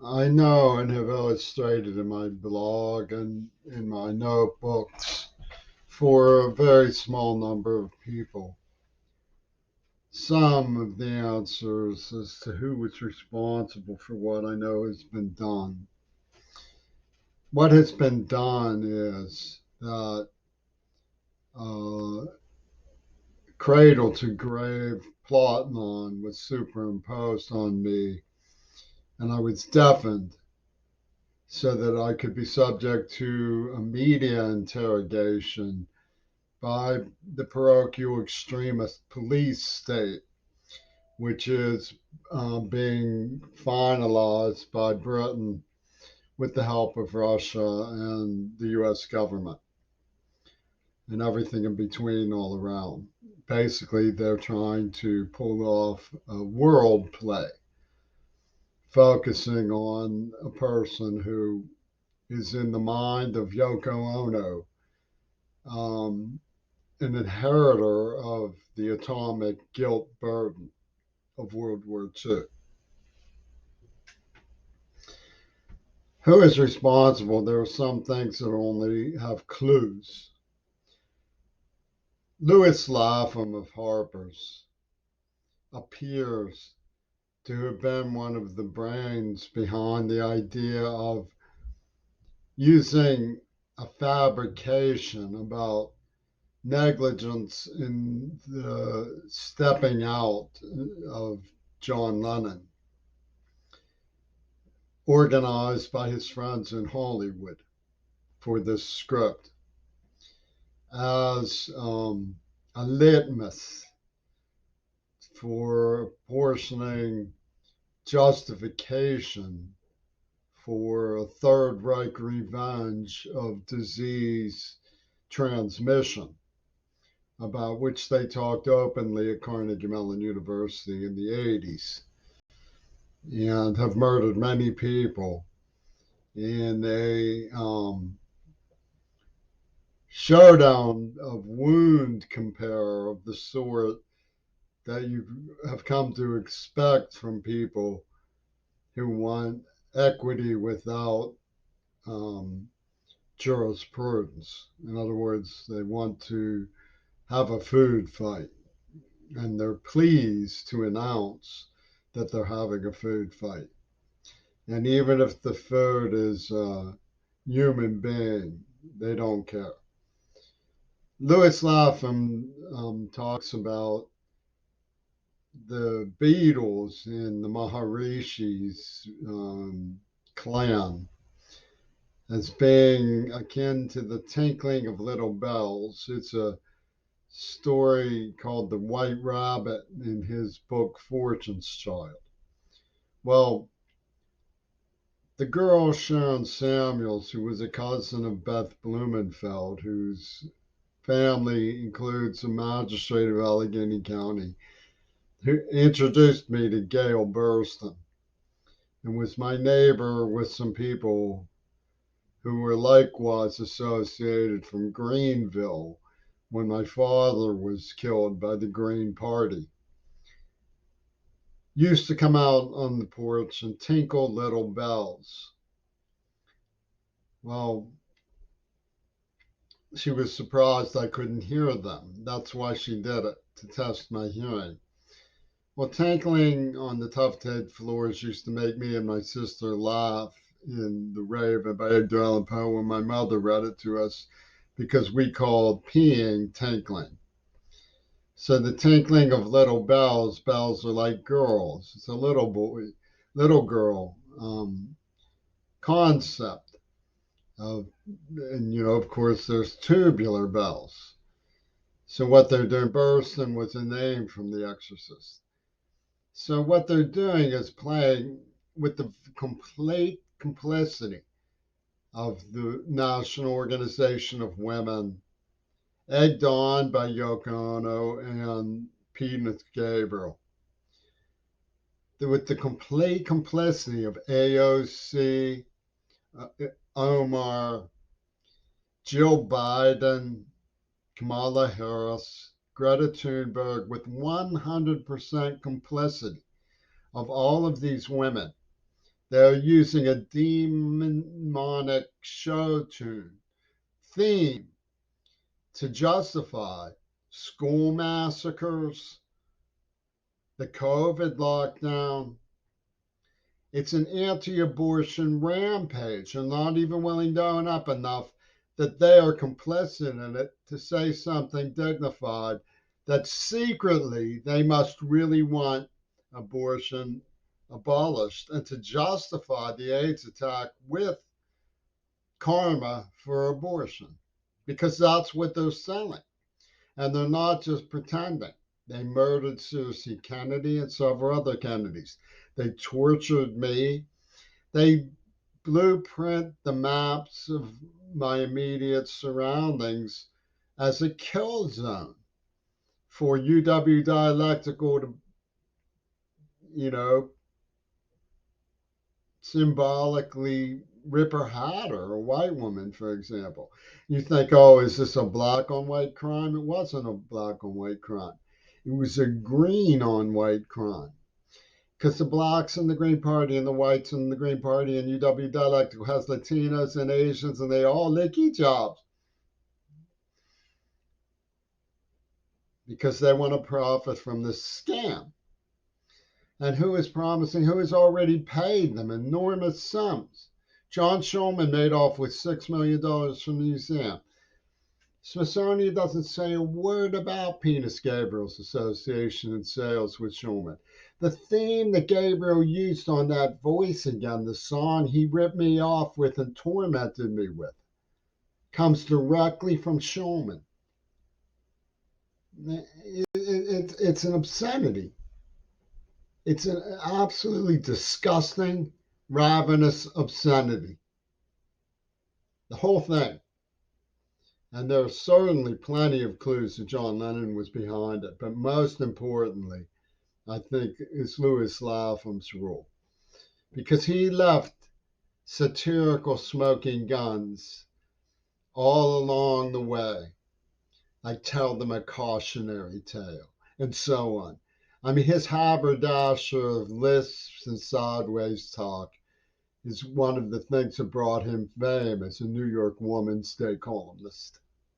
I know and have illustrated in my blog and in my notebooks for a very small number of people some of the answers as to who was responsible for what I know has been done. What has been done is that uh, cradle to grave plotnon was superimposed on me, and I was deafened so that I could be subject to a media interrogation by the parochial extremist police state, which is being finalized by Britain with the help of Russia and the US government and everything in between all around. Basically, they're trying to pull off a world play, focusing on a person who is in the mind of Yoko Ono, um, an inheritor of the atomic guilt burden of World War II. Who is responsible? There are some things that only have clues. Louis Lapham of Harper's appears to have been one of the brains behind the idea of using a fabrication about negligence in the stepping out of John Lennon, organized by his friends in Hollywood for this script as a litmus for apportioning justification for a Third Reich revenge of disease transmission, about which they talked openly at Carnegie Mellon University in the 80s and have murdered many people in a showdown of wound compare of the sort that you have come to expect from people who want equity without um, jurisprudence. In other words, they want to have a food fight, and they're pleased to announce that they're having a food fight. And even if the food is a human being, they don't care. Louis Lapham talks about the Beatles in the Maharishi's clan as being akin to the tinkling of little bells. It's a story called The White Rabbit in his book Fortune's Child. Well, the girl Sharon Samuels, who was a cousin of Beth Blumenfeld, whose family includes a magistrate of Allegheny County, who introduced me to Gail Burston and was my neighbor with some people who were likewise associated from Greenville when my father was killed by the Green Party, used to come out on the porch and tinkle little bells. Well, she was surprised I couldn't hear them. That's why she did it, to test my hearing. Well, tinkling on the tufted floors used to make me and my sister laugh in The Raven by Edgar Allan Poe when my mother read it to us because we called peeing tinkling. So the tinkling of little bells, bells are like girls. It's a little boy, little girl concept of, and of course, there's tubular bells. So what they're doing, Burston was a name from The Exorcist. So what they're doing is playing with the complete complicity of the National Organization of Women, egged on by Yoko Ono and Peanut Gabriel, with the complete complicity of AOC, Omar, Jill Biden, Kamala Harris, Greta Thunberg, with 100% complicity of all of these women They're using a demonic show tune theme to justify school massacres, the COVID lockdown. It's an anti abortion rampage and not even willing to own up enough that they are complicit in it to say something dignified that secretly they must really want abortion abolished and to justify the AIDS attack with karma for abortion because that's what they're selling. And they're not just pretending. They murdered Susie Kennedy and several other Kennedys. They tortured me. They blueprint the maps of my immediate surroundings as a kill zone for UW dialectical to, you know, symbolically rip her hat or a white woman, for example. You think, oh, is this a black on white crime? It wasn't a black on white crime. It was a green on white crime. Because the blacks in the Green Party and the whites in the Green Party and UW Dialectical has Latinos and Asians and they all lick jobs because they want to profit from this scam. And who is promising, who has already paid them enormous sums? John Schulman made off with $6 million from the museum. Smithsonian doesn't say a word about Penis Gabriel's association and sales with Schulman. The theme that Gabriel used on that voice again, the song he ripped me off with and tormented me with, comes directly from Schulman. It's an obscenity. It's an absolutely disgusting, ravenous obscenity. The whole thing. And there are certainly plenty of clues that John Lennon was behind it. But most importantly, I think is Louis Lapham's rule. Because he left satirical smoking guns all along the way. I tell them a cautionary tale, and so on. I mean, his haberdasher of lisps and sideways talk is one of the things that brought him fame as a New York Woman's Day columnist.